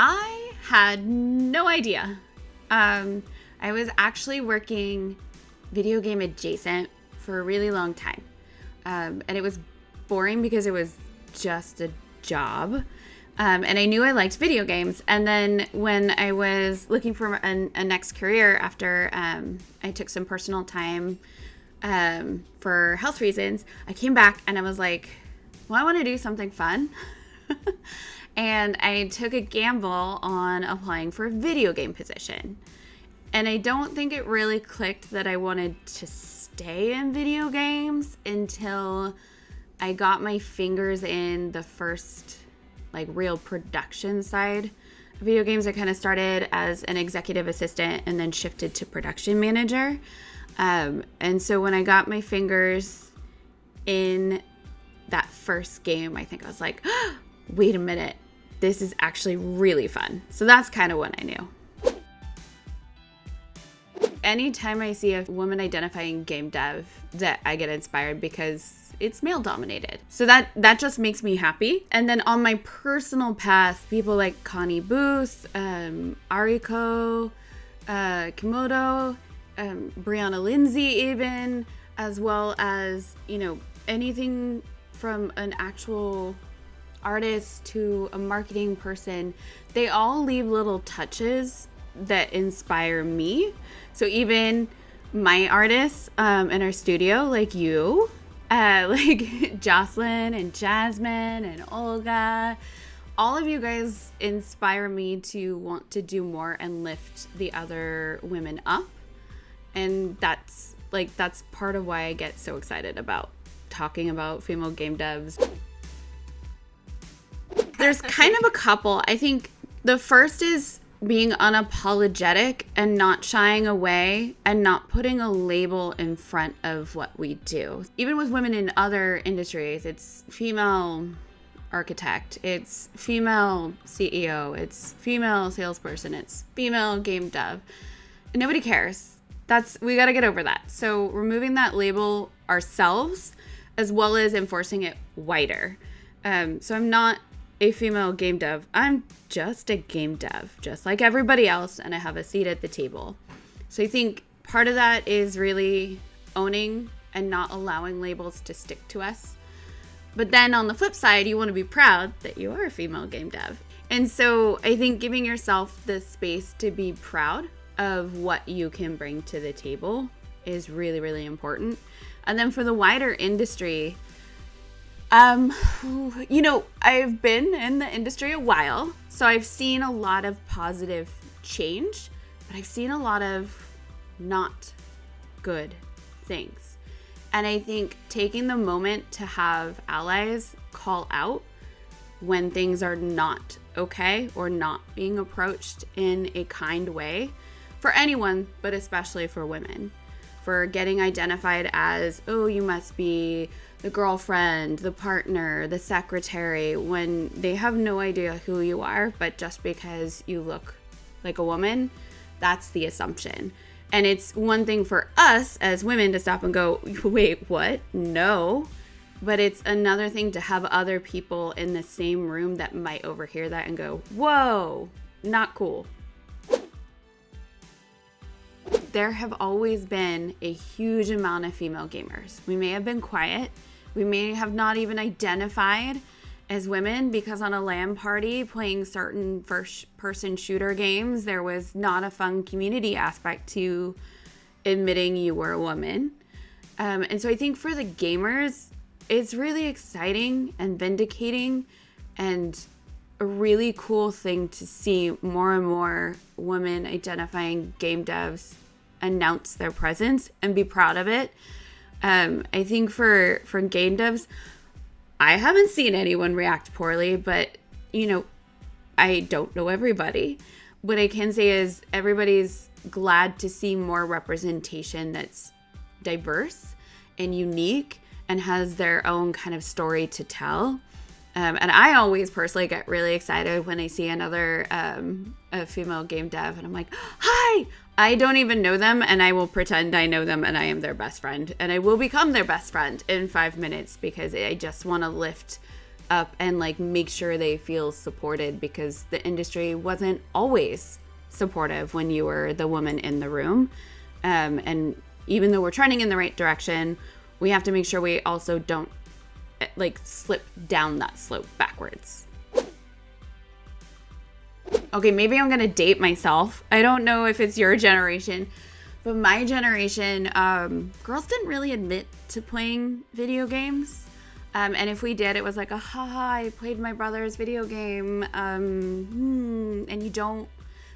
I had no idea. I was actually working video game adjacent for a really long time. And it was boring because it was just a job. And I knew I liked video games. And then when I was looking for a next career after I took some personal time for health reasons, I came back and I was like, well, I want to do something fun. And I took a gamble on applying for a video game position. And I don't think it really clicked that I wanted to stay in video games until I got my fingers in the first like real production side of video games. I kind of started as an executive assistant and then shifted to production manager. And so when I got my fingers in that first game, I think I was like, oh, wait a minute, this is actually really fun. So that's kind of when I knew. Anytime I see a woman identifying game dev, that I get inspired because it's male dominated. So that just makes me happy. And then on my personal path, people like Connie Booth, Ariko, Kimoto, Brianna Lindsay even, as well as, anything from an actual artist to a marketing person, they all leave little touches that inspire me. So even my artists in our studio, like you, like Jocelyn and Jasmine and Olga, all of you guys inspire me to want to do more and lift the other women up. And that's part of why I get so excited about talking about female game devs. There's kind of a couple. I think the first is being unapologetic and not shying away and not putting a label in front of what we do. Even with women in other industries, it's female architect, it's female CEO, it's female salesperson, it's female game dev. Nobody cares. We got to get over that. So removing that label ourselves, as well as enforcing it wider. So I'm not a female game dev. I'm just a game dev, just like everybody else, and I have a seat at the table. So I think part of that is really owning and not allowing labels to stick to us. But then on the flip side, you want to be proud that you are a female game dev. And so I think giving yourself the space to be proud of what you can bring to the table is really, really important. And then for the wider industry, I've been in the industry a while, so I've seen a lot of positive change, but I've seen a lot of not good things. And I think taking the moment to have allies call out when things are not okay or not being approached in a kind way for anyone, but especially for women, for getting identified as, oh, you must be the girlfriend, the partner, the secretary, when they have no idea who you are, but just because you look like a woman, that's the assumption. And it's one thing for us as women to stop and go, wait, what? No. But it's another thing to have other people in the same room that might overhear that and go, whoa, not cool. There have always been a huge amount of female gamers. We may have been quiet. We may have not even identified as women because on a LAN party playing certain first-person shooter games, there was not a fun community aspect to admitting you were a woman. And so I think for the gamers, it's really exciting and vindicating and a really cool thing to see more and more women identifying game devs announce their presence and be proud of it. I think for game devs, I haven't seen anyone react poorly, but I don't know everybody. What I can say is everybody's glad to see more representation that's diverse and unique and has their own kind of story to tell. And I always personally get really excited when I see another a female game dev and I'm like, hi! I don't even know them and I will pretend I know them and I am their best friend. And I will become their best friend in 5 minutes because I just want to lift up and like make sure they feel supported, because the industry wasn't always supportive when you were the woman in the room. And even though we're trending in the right direction, we have to make sure we also don't like slip down that slope backwards. Okay, maybe I'm gonna date myself. I don't know if it's your generation, but my generation, girls didn't really admit to playing video games. And if we did, it was like, haha, I played my brother's video game. And you don't,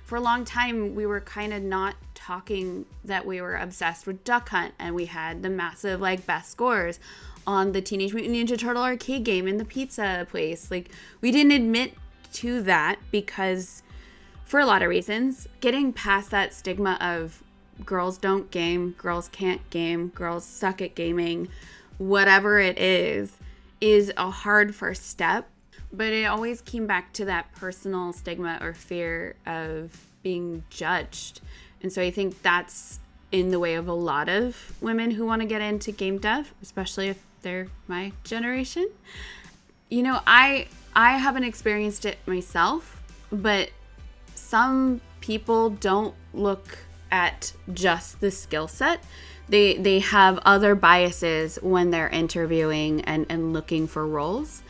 for a long time, we were kind of not talking that we were obsessed with Duck Hunt, and we had the massive like best scores on the Teenage Mutant Ninja Turtle arcade game in the pizza place. Like, we didn't admit to that because, for a lot of reasons, getting past that stigma of girls don't game, girls can't game, girls suck at gaming, whatever it is a hard first step. But it always came back to that personal stigma or fear of being judged. And so I think that's in the way of a lot of women who want to get into game dev, especially if they're my generation. You know, I haven't experienced it myself, but some people don't look at just the skill set. They have other biases when they're interviewing and looking for roles.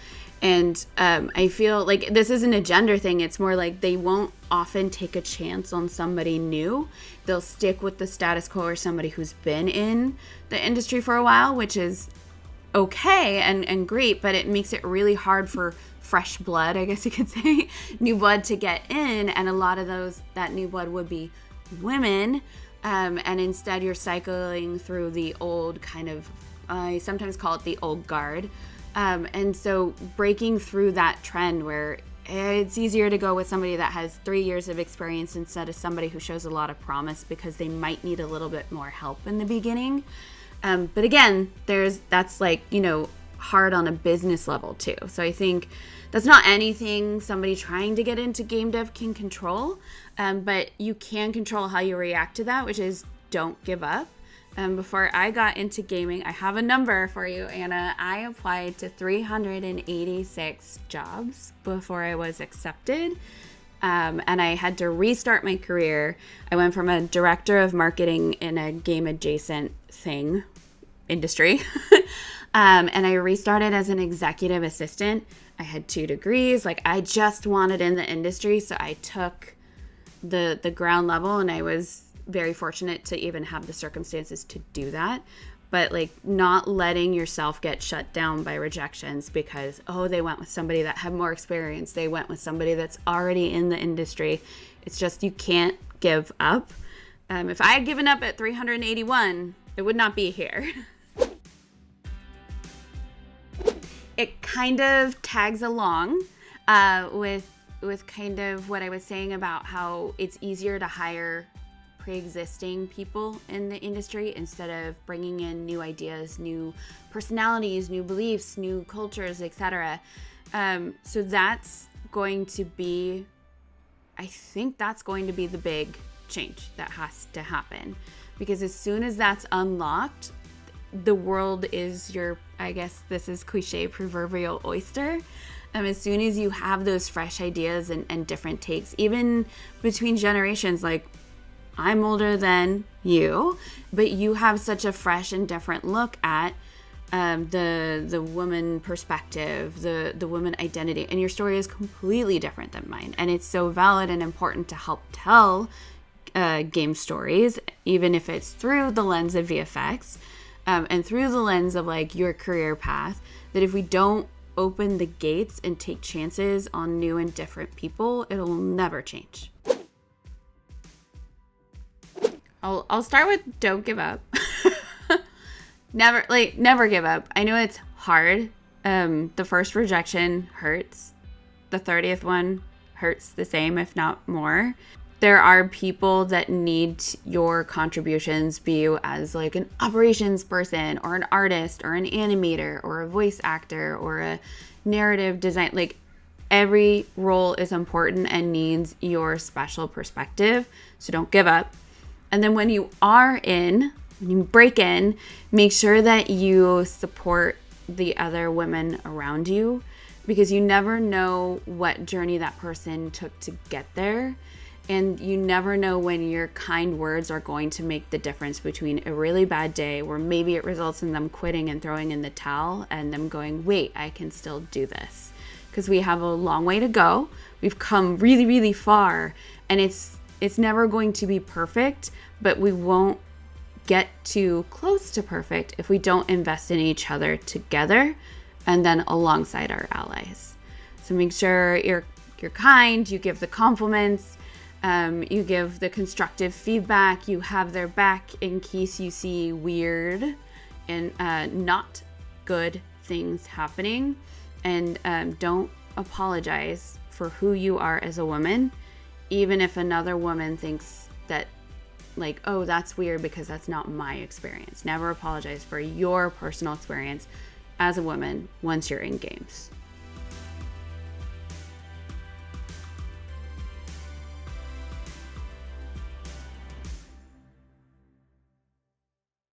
And I feel like this isn't a gender thing. It's more like they won't often take a chance on somebody new. They'll stick with the status quo or somebody who's been in the industry for a while, which is okay and great, but it makes it really hard for fresh blood, I guess you could say, new blood to get in. And a lot of that new blood would be women. And instead you're cycling through the old kind of, I sometimes call it the old guard. And so breaking through that trend where it's easier to go with somebody that has 3 years of experience instead of somebody who shows a lot of promise because they might need a little bit more help in the beginning. But again, that's like, you know, hard on a business level too. So I think that's not anything somebody trying to get into game dev can control. But you can control how you react to that, which is don't give up. Before I got into gaming, I have a number for you, Anna. I applied to 386 jobs before I was accepted. And I had to restart my career. I went from a director of marketing in a game adjacent industry. And I restarted as an executive assistant. I had 2 degrees. Like, I just wanted in the industry. So I took the ground level, and I was very fortunate to even have the circumstances to do that. But like, not letting yourself get shut down by rejections because, they went with somebody that had more experience. They went with somebody that's already in the industry. It's just, you can't give up. If I had given up at 381, it would not be here. It kind of tags along with kind of what I was saying about how it's easier to hire pre-existing people in the industry instead of bringing in new ideas, new personalities, new beliefs, new cultures, etc. So that's going to be, I think that's going to be the big change that has to happen, because as soon as that's unlocked, the world is your, I guess this is cliche, proverbial oyster. As soon as you have those fresh ideas and different takes, even between generations, like I'm older than you, but you have such a fresh and different look at the woman perspective, the woman identity, and your story is completely different than mine. And it's so valid and important to help tell game stories, even if it's through the lens of VFX and through the lens of like your career path, that if we don't open the gates and take chances on new and different people, it'll never change. I'll start with don't give up. Never give up. I know it's hard. The first rejection hurts. The 30th one hurts the same, if not more. There are people that need your contributions, be you as like an operations person or an artist or an animator or a voice actor or a narrative design. Like, every role is important and needs your special perspective. So don't give up. And then when you break in, make sure that you support the other women around you. because you never know what journey that person took to get there. And you never know when your kind words are going to make the difference between a really bad day where maybe it results in them quitting and throwing in the towel and them going, wait, I can still do this. Because we have a long way to go. We've come really, really far. And it's never going to be perfect, but we won't get too close to perfect if we don't invest in each other together and then alongside our allies. So make sure you're kind, you give the compliments, you give the constructive feedback, you have their back in case you see weird and not good things happening. And don't apologize for who you are as a woman, even if another woman thinks that, like, oh, that's weird because that's not my experience. Never apologize for your personal experience as a woman once you're in games.